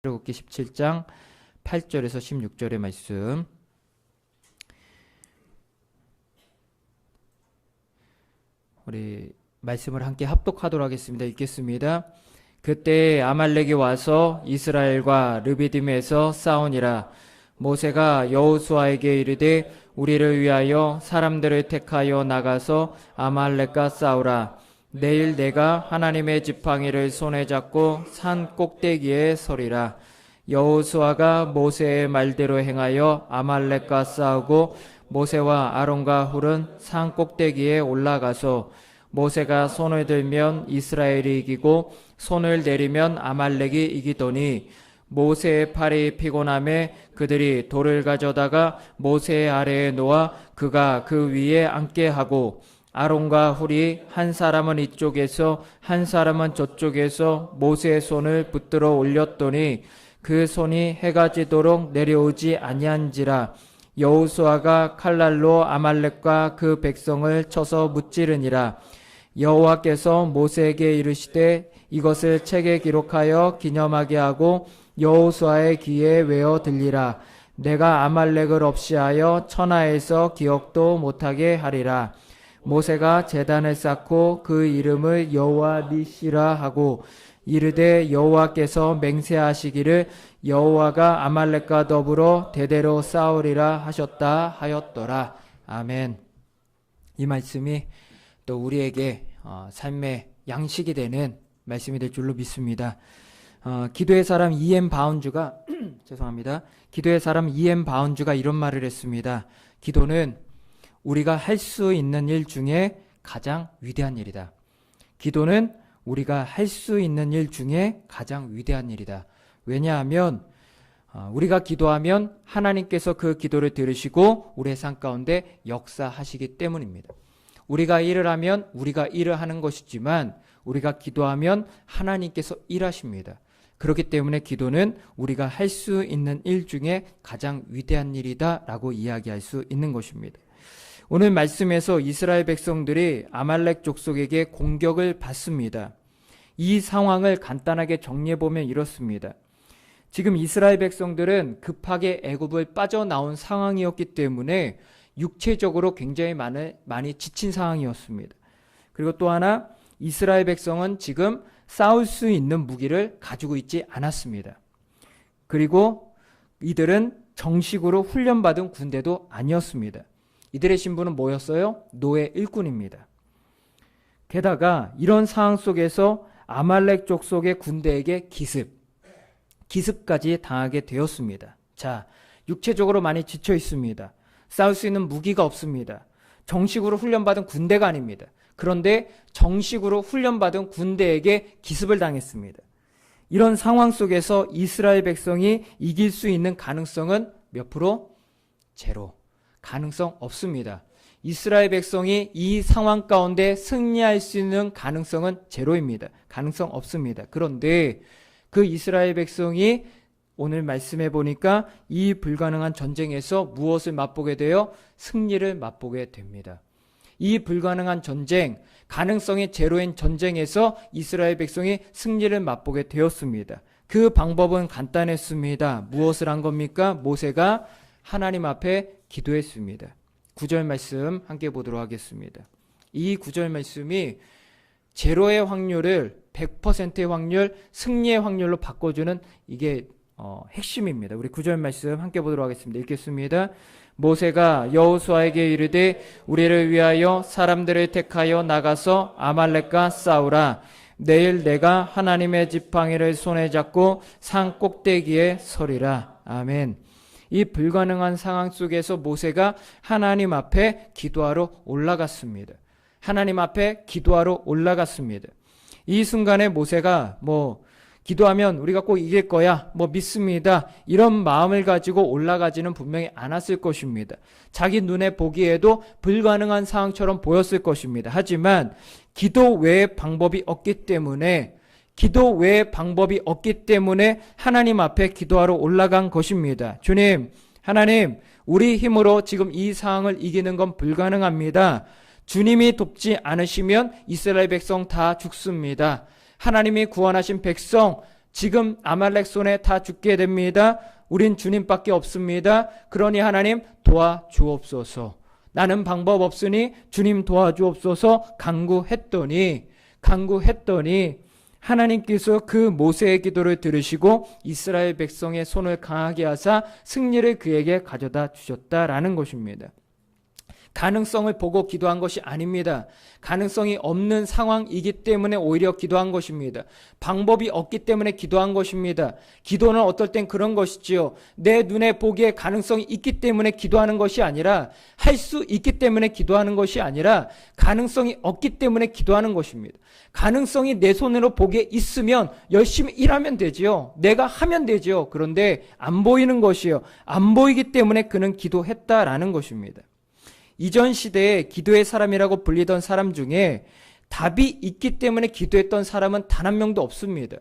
출애굽기 17장 8절에서 16절의 말씀. 우리 말씀을 함께 합독하도록 하겠습니다. 읽겠습니다. 그때 아말렉이 와서 이스라엘과 르비딤에서 싸우니라. 모세가 여호수아에게 이르되 우리를 위하여 사람들을 택하여 나가서 아말렉과 싸우라. 내일 내가 하나님의 지팡이를 손에 잡고 산 꼭대기에 서리라. 여호수아가 모세의 말대로 행하여 아말렉과 싸우고 모세와 아론과 훌은 산 꼭대기에 올라가서 모세가 손을 들면 이스라엘이 이기고 손을 내리면 아말렉이 이기더니 모세의 팔이 피곤함에 그들이 돌을 가져다가 모세의 아래에 놓아 그가 그 위에 앉게 하고 아론과 훌이 한 사람은 이쪽에서 한 사람은 저쪽에서 모세의 손을 붙들어 올렸더니 그 손이 해가 지도록 내려오지 아니한지라. 여호수아가 칼날로 아말렉과 그 백성을 쳐서 무찌르니라. 여호와께서 모세에게 이르시되 이것을 책에 기록하여 기념하게 하고 여호수아의 귀에 외어 들리라. 내가 아말렉을 없이하여 천하에서 기억도 못하게 하리라. 모세가 제단을 쌓고 그 이름을 여호와 니시라 하고 이르되 여호와께서 맹세하시기를 여호와가 아말렉과 더불어 대대로 싸우리라 하셨다 하였더라. 아멘. 이 말씀이 또 우리에게 삶의 양식이 되는 말씀이 될 줄로 믿습니다. 기도의 사람 E.M. 바운주가 죄송합니다. 기도의 사람 E.M. 바운주가 이런 말을 했습니다. 기도는 우리가 할 수 있는 일 중에 가장 위대한 일이다. 기도는 우리가 할 수 있는 일 중에 가장 위대한 일이다. 왜냐하면 우리가 기도하면 하나님께서 그 기도를 들으시고 우리의 삶 가운데 역사하시기 때문입니다. 우리가 일을 하면 우리가 일을 하는 것이지만 우리가 기도하면 하나님께서 일하십니다. 그렇기 때문에 기도는 우리가 할 수 있는 일 중에 가장 위대한 일이다 라고 이야기할 수 있는 것입니다. 오늘 말씀에서 이스라엘 백성들이 아말렉 족속에게 공격을 받습니다. 이 상황을 간단하게 정리해보면 이렇습니다. 지금 이스라엘 백성들은 급하게 애굽을 빠져나온 상황이었기 때문에 육체적으로 굉장히 많이 지친 상황이었습니다. 그리고 또 하나 이스라엘 백성은 지금 싸울 수 있는 무기를 가지고 있지 않았습니다. 그리고 이들은 정식으로 훈련받은 군대도 아니었습니다. 이들의 신분은 뭐였어요? 노예 일꾼입니다. 게다가 이런 상황 속에서 아말렉 족속의 군대에게 기습까지 당하게 되었습니다. 자, 육체적으로 많이 지쳐 있습니다. 싸울 수 있는 무기가 없습니다. 정식으로 훈련받은 군대가 아닙니다. 그런데 정식으로 훈련받은 군대에게 기습을 당했습니다. 이런 상황 속에서 이스라엘 백성이 이길 수 있는 가능성은 몇 프로? 제로. 가능성 없습니다. 이스라엘 백성이 이 상황 가운데 승리할 수 있는 가능성은 제로입니다. 가능성 없습니다. 그런데 그 이스라엘 백성이 오늘 말씀해 보니까 이 불가능한 전쟁에서 무엇을 맛보게 되어 승리를 맛보게 됩니다. 이 불가능한 전쟁, 가능성이 제로인 전쟁에서 이스라엘 백성이 승리를 맛보게 되었습니다. 그 방법은 간단했습니다. 무엇을 한 겁니까? 모세가 하나님 앞에 기도했습니다. 9절 말씀 함께 보도록 하겠습니다. 이 9절 말씀이 제로의 확률을 100%의 확률, 승리의 확률로 바꿔주는 이게 핵심입니다. 우리 9절 말씀 함께 보도록 하겠습니다. 읽겠습니다. 모세가 여호수아에게 이르되 우리를 위하여 사람들을 택하여 나가서 아말렉과 싸우라. 내일 내가 하나님의 지팡이를 손에 잡고 산 꼭대기에 서리라. 아멘. 이 불가능한 상황 속에서 모세가 하나님 앞에 기도하러 올라갔습니다. 하나님 앞에 기도하러 올라갔습니다. 이 순간에 모세가 기도하면 우리가 꼭 이길 거야, 믿습니다, 이런 마음을 가지고 올라가지는 분명히 않았을 것입니다. 자기 눈에 보기에도 불가능한 상황처럼 보였을 것입니다. 하지만 기도 외의 방법이 없기 때문에 하나님 앞에 기도하러 올라간 것입니다. 주님, 하나님, 우리 힘으로 지금 이 상황을 이기는 건 불가능합니다. 주님이 돕지 않으시면 이스라엘 백성 다 죽습니다. 하나님이 구원하신 백성 지금 아말렉 손에 다 죽게 됩니다. 우린 주님밖에 없습니다. 그러니 하나님 도와주옵소서. 나는 방법 없으니 주님 도와주옵소서 간구했더니 하나님께서 그 모세의 기도를 들으시고 이스라엘 백성의 손을 강하게 하사 승리를 그에게 가져다 주셨다라는 것입니다. 가능성을 보고 기도한 것이 아닙니다. 가능성이 없는 상황이기 때문에 오히려 기도한 것입니다. 방법이 없기 때문에 기도한 것입니다. 기도는 어떨 땐 그런 것이지요. 내 눈에 보기에 가능성이 있기 때문에 기도하는 것이 아니라, 할 수 있기 때문에 기도하는 것이 아니라 가능성이 없기 때문에 기도하는 것입니다. 가능성이 내 손으로 보기에 있으면 열심히 일하면 되지요. 내가 하면 되지요. 그런데 안 보이는 것이요. 안 보이기 때문에 그는 기도했다라는 것입니다. 이전 시대에 기도의 사람이라고 불리던 사람 중에 답이 있기 때문에 기도했던 사람은 단 한 명도 없습니다.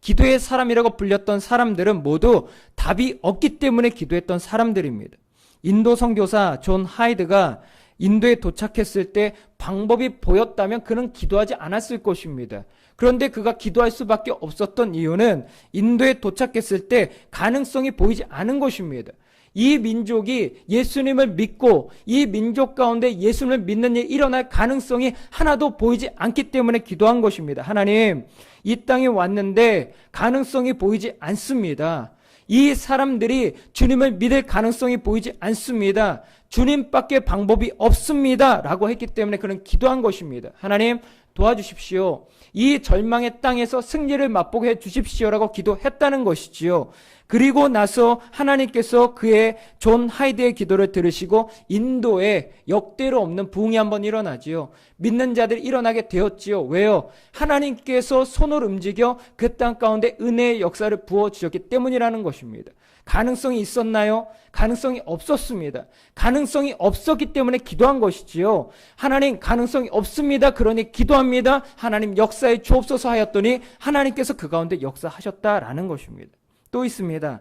기도의 사람이라고 불렸던 사람들은 모두 답이 없기 때문에 기도했던 사람들입니다. 인도 선교사 존 하이드가 인도에 도착했을 때 방법이 보였다면 그는 기도하지 않았을 것입니다. 그런데 그가 기도할 수밖에 없었던 이유는 인도에 도착했을 때 가능성이 보이지 않은 것입니다. 이 민족이 예수님을 믿고 이 민족 가운데 예수님을 믿는 일이 일어날 가능성이 하나도 보이지 않기 때문에 기도한 것입니다. 하나님, 이 땅에 왔는데 가능성이 보이지 않습니다. 이 사람들이 주님을 믿을 가능성이 보이지 않습니다. 주님밖에 방법이 없습니다. 라고 했기 때문에 그는 기도한 것입니다. 하나님 도와주십시오. 이 절망의 땅에서 승리를 맛보게 해주십시오라고 기도했다는 것이지요. 그리고 나서 하나님께서 그의 존 하이드의 기도를 들으시고 인도에 역대로 없는 부흥이 한번 일어나지요. 믿는 자들이 일어나게 되었지요. 왜요? 하나님께서 손을 움직여 그 땅 가운데 은혜의 역사를 부어주셨기 때문이라는 것입니다. 가능성이 있었나요? 가능성이 없었습니다. 가능성이 없었기 때문에 기도한 것이지요. 하나님 가능성이 없습니다. 그러니 기도합니다. 하나님 역사에 주옵소서 하였더니 하나님께서 그 가운데 역사하셨다라는 것입니다. 또 있습니다.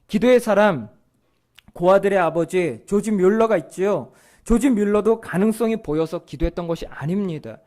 기도의 사람, 고아들의 아버지 조지 뮬러가 있지요. 조지 뮬러도 가능성이 보여서 기도했던 것이 아닙니다.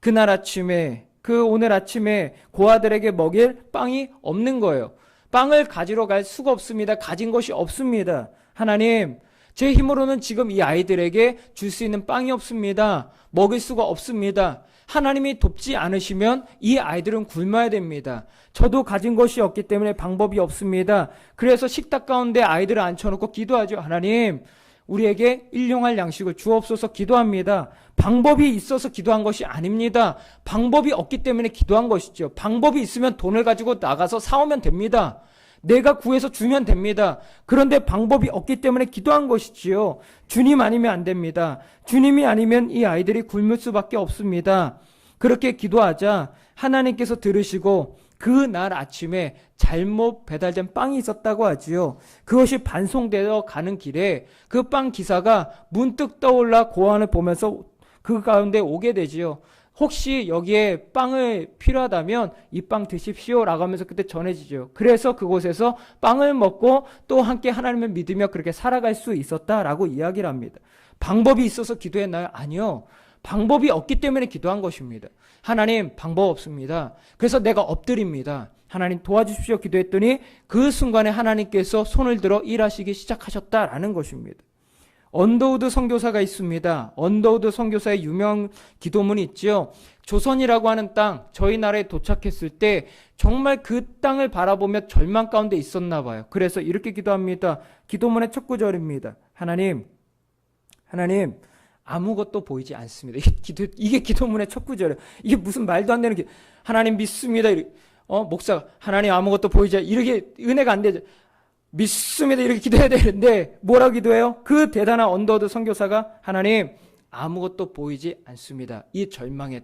오늘 아침에 고아들에게 먹일 빵이 없는 거예요. 빵을 가지러 갈 수가 없습니다. 가진 것이 없습니다. 하나님, 제 힘으로는 지금 이 아이들에게 줄 수 있는 빵이 없습니다. 먹일 수가 없습니다. 하나님이 돕지 않으시면 이 아이들은 굶어야 됩니다. 저도 가진 것이 없기 때문에 방법이 없습니다. 그래서 식탁 가운데 아이들을 앉혀놓고 기도하죠. 하나님, 우리에게 일용할 양식을 주옵소서 기도합니다. 방법이 있어서 기도한 것이 아닙니다. 방법이 없기 때문에 기도한 것이죠. 방법이 있으면 돈을 가지고 나가서 사오면 됩니다. 내가 구해서 주면 됩니다. 그런데 방법이 없기 때문에 기도한 것이지요. 주님 아니면 안 됩니다. 주님이 아니면 이 아이들이 굶을 수밖에 없습니다. 그렇게 기도하자 하나님께서 들으시고 그날 아침에 잘못 배달된 빵이 있었다고 하지요. 그것이 반송되어 가는 길에 그 빵 기사가 문득 떠올라 고안을 보면서 그 가운데 오게 되지요. 혹시 여기에 빵을 필요하다면 이 빵 드십시오 라고 하면서 그때 전해지죠. 그래서 그곳에서 빵을 먹고 또 함께 하나님을 믿으며 그렇게 살아갈 수 있었다라고 이야기를 합니다. 방법이 있어서 기도했나요? 아니요. 방법이 없기 때문에 기도한 것입니다. 하나님 방법 없습니다. 그래서 내가 엎드립니다. 하나님 도와주십시오 기도했더니 그 순간에 하나님께서 손을 들어 일하시기 시작하셨다라는 것입니다. 언더우드 선교사가 있습니다. 언더우드 선교사의 유명 기도문이 있죠. 조선이라고 하는 땅, 저희 나라에 도착했을 때 정말 그 땅을 바라보며 절망 가운데 있었나 봐요. 그래서 이렇게 기도합니다. 기도문의 첫 구절입니다. 하나님 아무것도 보이지 않습니다. 이게 기도문의 첫 구절이에요. 이게 무슨 말도 안 되는 게 하나님 믿습니다. 목사가 하나님 아무것도 보이지 않습니다. 이렇게 은혜가 안 되죠. 믿습니다. 이렇게 기도해야 되는데 뭐라고 기도해요? 그 대단한 언더우드 선교사가 하나님 아무것도 보이지 않습니다. 이 절망의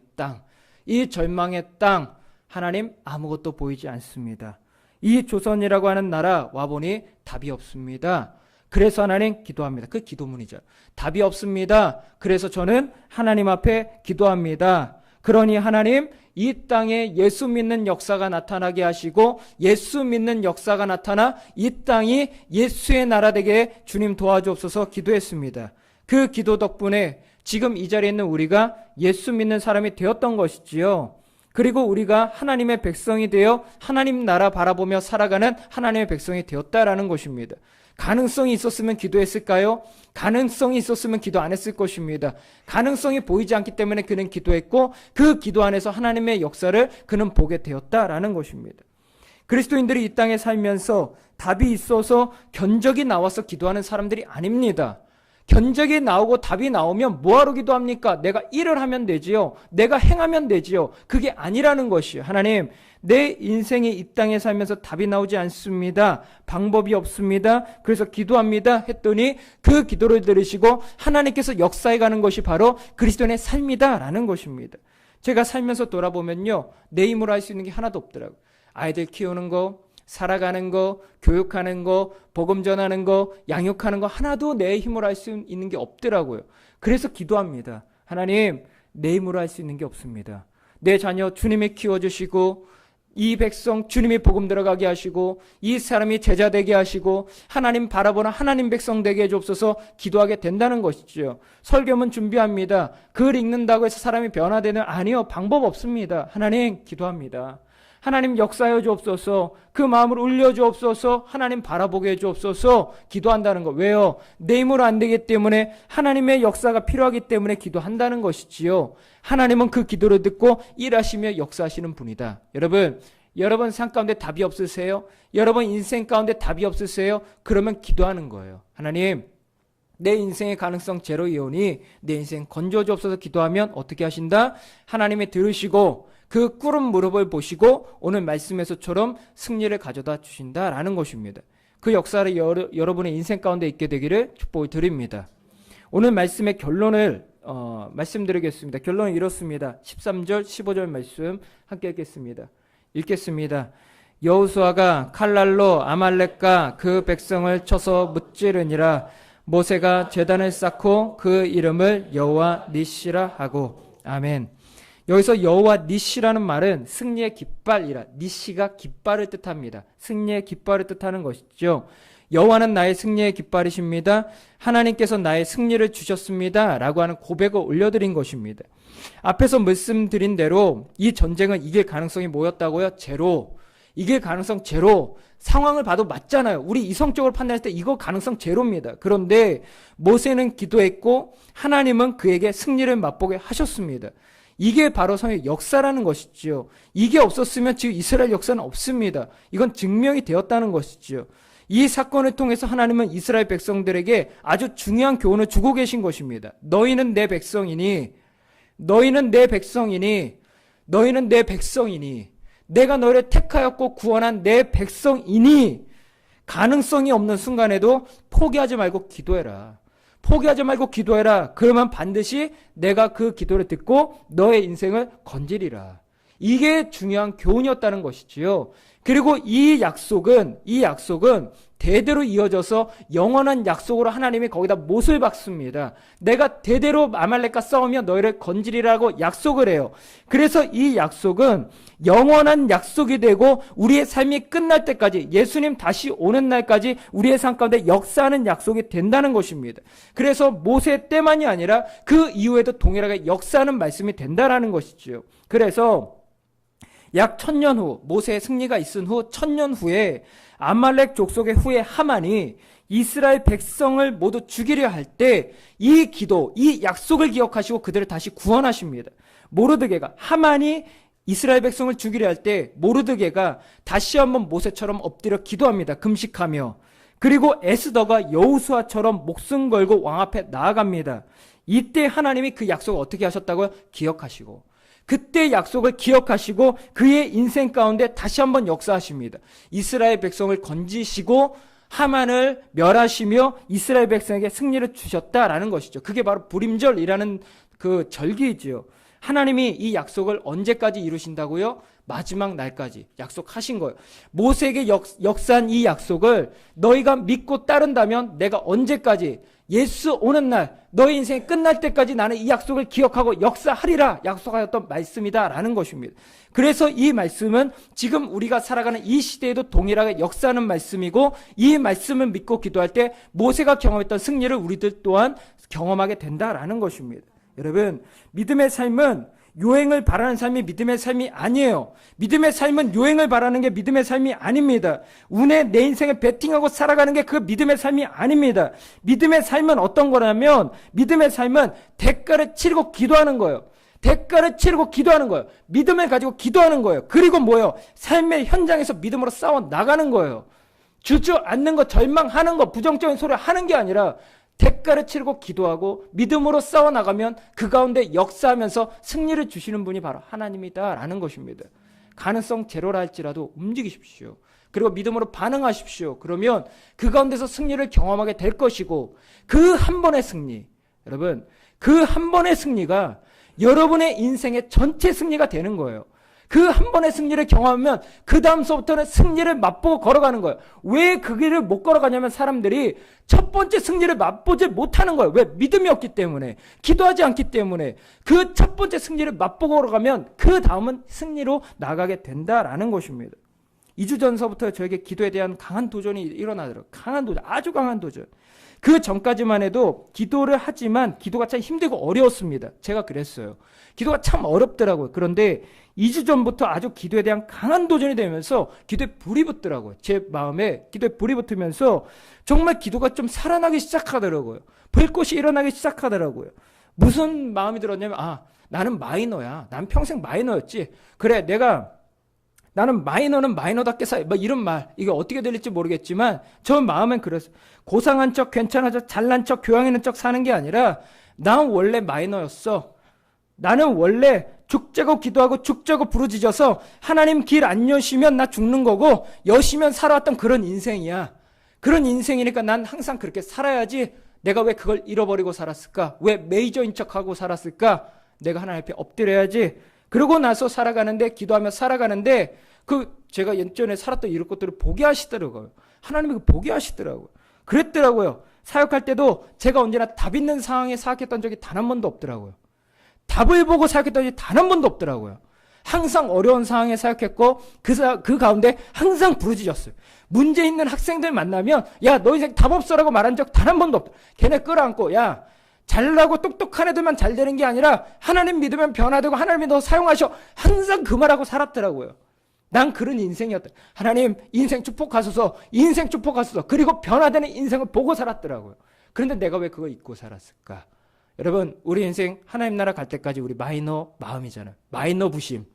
땅 하나님 아무것도 보이지 않습니다. 이 조선이라고 하는 나라 와보니 답이 없습니다. 그래서 하나님 기도합니다. 그 기도문이죠. 답이 없습니다. 그래서 저는 하나님 앞에 기도합니다. 그러니 하나님 이 땅에 예수 믿는 역사가 나타나게 하시고 예수 믿는 역사가 나타나 이 땅이 예수의 나라 되게 주님 도와주옵소서 기도했습니다. 그 기도 덕분에 지금 이 자리에 있는 우리가 예수 믿는 사람이 되었던 것이지요. 그리고 우리가 하나님의 백성이 되어 하나님 나라 바라보며 살아가는 하나님의 백성이 되었다라는 것입니다. 가능성이 있었으면 기도했을까요? 가능성이 있었으면 기도 안 했을 것입니다. 가능성이 보이지 않기 때문에 그는 기도했고 그 기도 안에서 하나님의 역사를 그는 보게 되었다라는 것입니다. 그리스도인들이 이 땅에 살면서 답이 있어서 견적이 나와서 기도하는 사람들이 아닙니다. 견적이 나오고 답이 나오면 뭐하러 기도합니까? 내가 일을 하면 되지요. 내가 행하면 되지요. 그게 아니라는 것이요. 하나님, 내 인생이 이 땅에 살면서 답이 나오지 않습니다. 방법이 없습니다. 그래서 기도합니다. 했더니 그 기도를 들으시고 하나님께서 역사해 가는 것이 바로 그리스도인의 삶이다라는 것입니다. 제가 살면서 돌아보면요, 내 힘으로 할 수 있는 게 하나도 없더라고요. 아이들 키우는 거, 살아가는 거, 교육하는 거, 복음 전하는 거, 양육하는 거 하나도 내 힘으로 할 수 있는 게 없더라고요. 그래서 기도합니다. 하나님, 내 힘으로 할 수 있는 게 없습니다. 내 자녀 주님이 키워주시고 이 백성 주님이 복음 들어가게 하시고 이 사람이 제자 되게 하시고 하나님 바라보는 하나님 백성 되게 해주옵소서 기도하게 된다는 것이죠. 설교문 준비합니다. 글 읽는다고 해서 사람이 변화되는 아니요. 방법 없습니다. 하나님 기도합니다. 하나님 역사해 주옵소서, 그 마음을 울려 주옵소서, 하나님 바라보게 해 주옵소서 기도한다는 거. 왜요? 내 힘으로 안 되기 때문에 하나님의 역사가 필요하기 때문에 기도한다는 것이지요. 하나님은 그 기도를 듣고 일하시며 역사하시는 분이다. 여러분 삶 가운데 답이 없으세요? 여러분 인생 가운데 답이 없으세요? 그러면 기도하는 거예요. 하나님, 내 인생의 가능성 제로이오니 내 인생 건져 주옵소서 기도하면 어떻게 하신다? 하나님이 들으시고 그 꿇은 무릎을 보시고 오늘 말씀에서처럼 승리를 가져다 주신다라는 것입니다. 그 역사를 여러분의 인생 가운데 있게 되기를 축복을 드립니다. 오늘 말씀의 결론을 말씀드리겠습니다. 결론은 이렇습니다. 13절 15절 말씀 함께 읽겠습니다. 여호수아가 칼날로 아말렉과 그 백성을 쳐서 무찌르니라. 모세가 제단을 쌓고 그 이름을 여호와 니시라 하고. 아멘. 여기서 여호와 니시라는 말은 승리의 깃발이라, 니시가 깃발을 뜻합니다. 승리의 깃발을 뜻하는 것이죠. 여호와는 나의 승리의 깃발이십니다. 하나님께서 나의 승리를 주셨습니다. 라고 하는 고백을 올려드린 것입니다. 앞에서 말씀드린 대로 이 전쟁은 이길 가능성이 뭐였다고요? 제로. 이길 가능성 제로. 상황을 봐도 맞잖아요. 우리 이성적으로 판단할 때 이거 가능성 제로입니다. 그런데 모세는 기도했고 하나님은 그에게 승리를 맛보게 하셨습니다. 이게 바로 성의 역사라는 것이지요. 이게 없었으면 지금 이스라엘 역사는 없습니다. 이건 증명이 되었다는 것이지요. 이 사건을 통해서 하나님은 이스라엘 백성들에게 아주 중요한 교훈을 주고 계신 것입니다. 너희는 내 백성이니 내가 너희를 택하였고 구원한 내 백성이니 가능성이 없는 순간에도 포기하지 말고 기도해라. 그러면 반드시 내가 그 기도를 듣고 너의 인생을 건지리라. 이게 중요한 교훈이었다는 것이지요. 그리고 이 약속은 대대로 이어져서 영원한 약속으로 하나님이 거기다 못을 박습니다. 내가 대대로 아말렉과 싸우며 너희를 건지리라고 약속을 해요. 그래서 이 약속은 영원한 약속이 되고 우리의 삶이 끝날 때까지, 예수님 다시 오는 날까지 우리의 삶 가운데 역사하는 약속이 된다는 것입니다. 그래서 모세 때만이 아니라 그 이후에도 동일하게 역사하는 말씀이 된다라는 것이지요. 그래서 약 1000년 후, 모세의 승리가 있은 후 1000년 후에 아말렉 족속의 후에 하만이 이스라엘 백성을 모두 죽이려 할 때 이 기도, 이 약속을 기억하시고 그들을 다시 구원하십니다. 모르드게가, 하만이 이스라엘 백성을 죽이려 할 때 모르드게가 다시 한번 모세처럼 엎드려 기도합니다. 금식하며. 그리고 에스더가 여호수아처럼 목숨 걸고 왕 앞에 나아갑니다. 이때 하나님이 그 약속을 어떻게 하셨다고요? 기억하시고. 그때 약속을 기억하시고 그의 인생 가운데 다시 한번 역사하십니다. 이스라엘 백성을 건지시고 하만을 멸하시며 이스라엘 백성에게 승리를 주셨다라는 것이죠. 그게 바로 불임절이라는 그 절기이지요. 하나님이 이 약속을 언제까지 이루신다고요? 마지막 날까지 약속하신 거예요. 모세에게 역사한 이 약속을 너희가 믿고 따른다면 내가 언제까지, 예수 오는 날, 너희 인생이 끝날 때까지 나는 이 약속을 기억하고 역사하리라 약속하였던 말씀이다라는 것입니다. 그래서 이 말씀은 지금 우리가 살아가는 이 시대에도 동일하게 역사하는 말씀이고, 이 말씀을 믿고 기도할 때 모세가 경험했던 승리를 우리들 또한 경험하게 된다라는 것입니다. 여러분, 믿음의 삶은 요행을 바라는 삶이 믿음의 삶이 아니에요. 믿음의 삶은 요행을 바라는 게 믿음의 삶이 아닙니다. 운에 내 인생을 베팅하고 살아가는 게 그 믿음의 삶이 아닙니다. 믿음의 삶은 어떤 거냐면 믿음의 삶은 대가를 치르고 기도하는 거예요. 대가를 치르고 기도하는 거예요. 믿음을 가지고 기도하는 거예요. 그리고 뭐예요? 삶의 현장에서 믿음으로 싸워 나가는 거예요. 주저앉는 거, 절망하는 거, 부정적인 소리 하는 게 아니라 대가를 치르고 기도하고 믿음으로 싸워 나가면 그 가운데 역사하면서 승리를 주시는 분이 바로 하나님이다라는 것입니다. 가능성 제로라 할지라도 움직이십시오. 그리고 믿음으로 반응하십시오. 그러면 그 가운데서 승리를 경험하게 될 것이고 그 한 번의 승리, 여러분, 그 한 번의 승리가 여러분의 인생의 전체 승리가 되는 거예요. 그 한 번의 승리를 경험하면 그 다음서부터는 승리를 맛보고 걸어가는 거예요. 왜 그 길을 못 걸어가냐면 사람들이 첫 번째 승리를 맛보지 못하는 거예요. 왜? 믿음이 없기 때문에, 기도하지 않기 때문에. 그 첫 번째 승리를 맛보고 걸어가면 그 다음은 승리로 나가게 된다라는 것입니다. 2주 전서부터 저에게 기도에 대한 강한 도전이 일어나더라고요. 강한 도전, 아주 강한 도전. 그 전까지만 해도 기도를 하지만 기도가 참 힘들고 어려웠습니다. 제가 그랬어요. 기도가 참 어렵더라고요. 그런데 2주 전부터 아주 기도에 대한 강한 도전이 되면서 기도에 불이 붙더라고요. 제 마음에 기도에 불이 붙으면서 정말 기도가 좀 살아나기 시작하더라고요. 불꽃이 일어나기 시작하더라고요. 무슨 마음이 들었냐면 나는 마이너야. 난 평생 마이너였지. 그래, 나는 마이너는 마이너답게 뭐 이런 말, 이게 어떻게 들릴지 모르겠지만 저 마음엔 그랬어요. 고상한 척, 괜찮은 척, 잘난 척, 교양 있는 척 사는 게 아니라 난 원래 마이너였어. 나는 원래 죽자고 기도하고 죽자고 부르짖어서 하나님 길 안 여시면 나 죽는 거고 여시면 살아왔던 그런 인생이야. 그런 인생이니까 난 항상 그렇게 살아야지. 내가 왜 그걸 잃어버리고 살았을까? 왜 메이저인 척하고 살았을까? 내가 하나님 앞에 엎드려야지. 그러고 나서 살아가는데, 기도하며 살아가는데 제가 예전에 살았던 이런 것들을 보게 하시더라고요. 하나님이 보게 하시더라고요. 그랬더라고요. 사역할 때도 제가 언제나 답 있는 상황에 사역했던 적이 단 한 번도 없더라고요. 답을 보고 사역했던 적이 단 한 번도 없더라고요. 항상 어려운 상황에 사역했고 그 가운데 항상 부르짖었어요. 문제 있는 학생들 만나면 야, 너 인생 답 없어라고 말한 적 단 한 번도 없다. 걔네 끌어안고 야, 잘나고 똑똑한 애들만 잘 되는 게 아니라 하나님 믿으면 변화되고 하나님이 너 사용하셔. 항상 그 말하고 살았더라고요. 난 그런 인생이었다. 하나님 인생 축복하소서, 인생 축복하소서. 그리고 변화되는 인생을 보고 살았더라고요. 그런데 내가 왜 그거 잊고 살았을까? 여러분, 우리 인생 하나님 나라 갈 때까지 우리 마이너 마음이잖아요. 마이너 부심.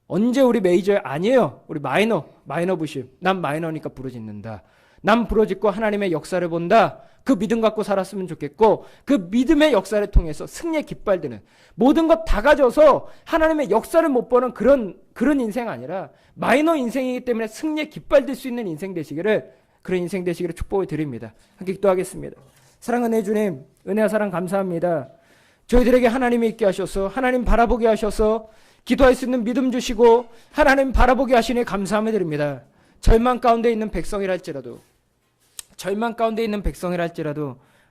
언제 우리 메이저 아니에요. 우리 마이너 부심. 난 마이너니까 부르짖는다. 난 부르짖고 하나님의 역사를 본다. 그 믿음 갖고 살았으면 좋겠고 그 믿음의 역사를 통해서 승리의 깃발드는 모든 것 다 가져서 하나님의 역사를 못 보는 그런 인생 아니라 마이너 인생이기 때문에 승리의 깃발들 수 있는 인생 되시기를, 그런 인생 되시기를 축복을 드립니다. 함께 기도하겠습니다. 사랑하는 주님, 은혜와 사랑 감사합니다. 저희들에게 하나님이 있게 하셔서, 하나님 바라보게 하셔서 기도할 수 있는 믿음 주시고 하나님 바라보게 하시니 감사함을 드립니다. 절망 가운데 있는 백성이랄지라도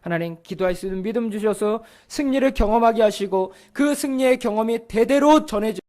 하나님 기도할 수 있는 믿음 주셔서 승리를 경험하게 하시고 그 승리의 경험이 대대로 전해져